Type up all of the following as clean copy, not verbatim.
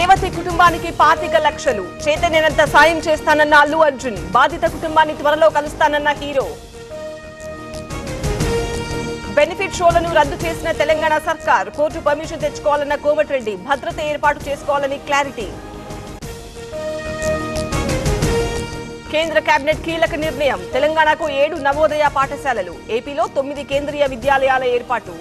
యువతి కుటుంబానికి 25 లక్షలు చేతనేనంత సాయం చేస్తానన్న అల్లు అర్జున్. బాధిత కుటుంబాన్ని త్వరలో కలుస్తానన్న హీరో. బెనిఫిట్ షోలను రద్దు చేసిన తెలంగాణ సర్కార్. కోర్టు పర్మిషన్ తెచ్చుకోవాలన్న కోమటిరెడ్డి. భద్రత ఏర్పాటు చేసుకోవాలని క్లారిటీ. కేంద్ర కేబినెట్ కీలక నిర్ణయం. తెలంగాణకు 7 నవోదయ పాఠశాలలు. ఏపీలో 9 కేంద్రీయ విద్యాలయాల ఏర్పాటు.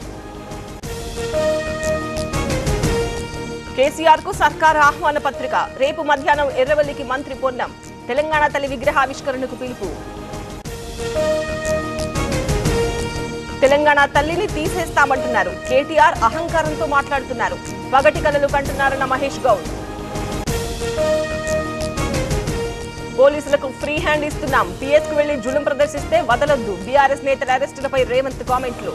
కేసీఆర్ కు సర్కార్ ఆహ్వాన పత్రిక. రేపు మధ్యాహ్నం ఎర్రవల్లికి మంత్రి పొన్నం. తెలంగాణ తల్లి విగ్రహావిష్కరణకు పిలుపు. తెలంగాణ తల్లిని తీసేస్తామంటున్నారు. కేటీఆర్ అహంకారంతో మాట్లాడుతున్నారు. పగటి కలలు కంటున్నారన్న మహేష్ గౌడ్. పోలీసులకు ఫ్రీ హ్యాండ్ ఇస్తున్నాం. పిఎస్ కు వెళ్లి జులుం ప్రదర్శిస్తే వదలొద్దు. బీఆర్ఎస్ నేతల అరెస్టులపై రేవంత్ కామెంట్లు.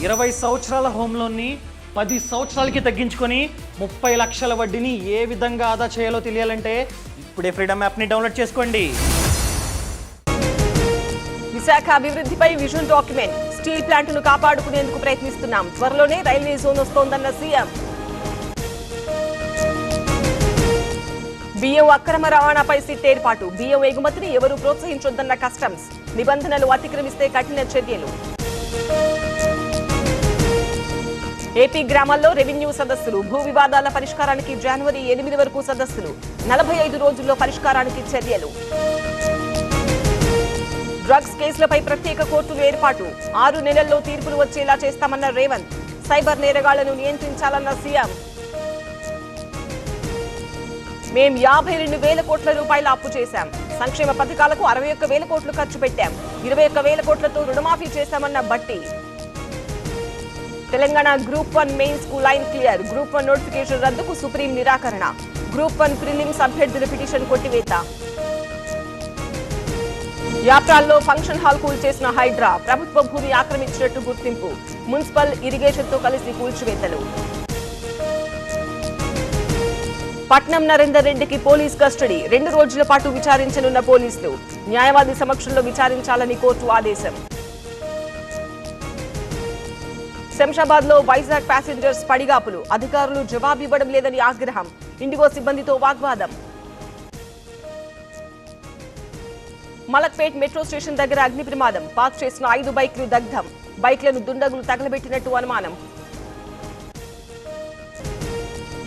20 సంవత్సరాల హోమ్ లోన్ ని 10 సంవత్సరాలకి తగ్గించుకొని 30 లక్షల వడ్డీని ఏ విధంగా ఆదా చేయాలో తెలియాలంటే ఇప్పుడే ఫ్రీడమ్ యాప్ ని డౌన్లోడ్ చేసుకోండి. విశాఖ అభివృద్ధిపై విజన్ డాక్యుమెంట్. స్టీల్ ప్లాంట్ ను కాపాడుకునేందుకు ప్రయత్నిస్తున్నాం. త్వరలోనే రైల్వే జోన్ వస్తోందన్న సీఎం. బియ్యం అక్రమ రవాణాపై సిట్ ఏర్పాటు. బియ్యం ఎగుమతిని ఎవరూ ప్రోత్సహించొద్దన్న కస్టమ్స్. నిబంధనలు అతిక్రమిస్తే కఠిన చర్యలు. ఏపీ గ్రామాల్లో రెవెన్యూ సదస్సులు. భూ వివాదాల పరిష్కారానికి జనవరి 8 వరకు సదస్సులు. 45 రోజుల్లో పరిష్కారానికి చర్యలు. డ్రగ్స్ కేసులపై ప్రత్యేక కోర్టులు ఏర్పాటు. 6 నెలల్లో తీర్పులు వచ్చేలా చేస్తామన్న రేవంత్. సైబర్ నేరగాళ్లను నియంత్రించాలన్న సీఎం. మేం 52,000 కోట్ల రూపాయల అప్పు చేశాం. సంక్షేమ పథకాలకు 61,000 కోట్లు ఖర్చు పెట్టాం. 21,000 కోట్లతో రుణమాఫీ చేశామన్న బట్టి. తెలంగాణ గ్రూప్ 1 మెయిన్స్ కు లైన్ క్లియర్. గ్రూప్ 1 నోటిఫికేషన్ రద్దుకు సుప్రీం నిరాకరణ. గ్రూప్ 1 ప్రిలిమ్స్ అభ్యర్థుల పిటిషన్ కొట్టివేత. యాప్రాల్లో ఫంక్షన్ హాల్ కూల్చేసిన హైడ్రా. ప్రభుత్వ భూమి ఆక్రమించినట్టు గుర్తింపు. మున్సిపల్ ఇరిగేషన్ తో కలిసి కూల్చివేతలు. పట్నం నరేందర్ రెడ్డికి పోలీస్ కస్టడీ. 2 రోజుల పాటు విచారించనున్న పోలీసులు. న్యాయవాది సమక్షంలో విచారించాలని కోర్టు ఆదేశం. శంషాబాద్ లో వైజాగ్ ప్యాసింజర్స్ పడిగాపులు. అధికారులు జవాబివ్వడం లేదని ఆగ్రహం. ఇండిగో సిబ్బందితో వాగ్వాదం. మలక్పేట్ మెట్రో స్టేషన్ దగ్గర అగ్ని ప్రమాదం. పార్క్ చేసిన 5 బైక్లు దగ్ధం. బైక్లను దుండగులు తగలబెట్టినట్టు అనుమానం.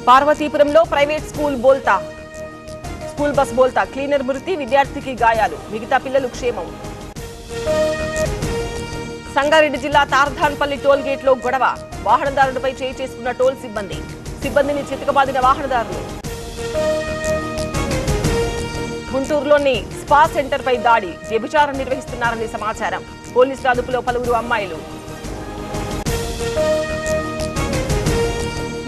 పార్వతీపురంలో ప్రైవేట్ స్కూల్ బస్ బోల్తా. క్లీనర్ మృతి, విద్యార్థికి గాయాలు. మిగతా పిల్లలు క్షేమం. సంగారెడ్డి జిల్లా తార్ధాన్పల్లి టోల్ గేట్ లో గొడవ. వాహనదారులపై చేయి చేసుకున్న టోల్ సిబ్బందిని చితకబాదిన వాహనదారులు. గుంటూరులోని స్పా సెంటర్ పై దాడి. వ్యభిచారం నిర్వహిస్తున్నారని సమాచారం. పోలీసుల అదుపులో పలువురు అమ్మాయిలు.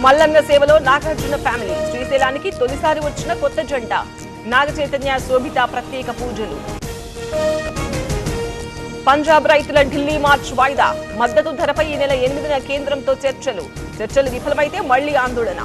మల్లన్న సేవలో నాగార్జున ఫ్యామిలీ. శ్రీశైలానికి తొలిసారి వచ్చిన కొత్త జంట. నాగ చైతన్య శోభిత ప్రత్యేక పూజలు. పంజాబ్ రైతుల ఢిల్లీ మార్చ్ వాయిదా. మద్దతు ధరపై ఈ నెల 8న కేంద్రంతో చర్చలు విఫలమైతే మళ్లీ ఆందోళన.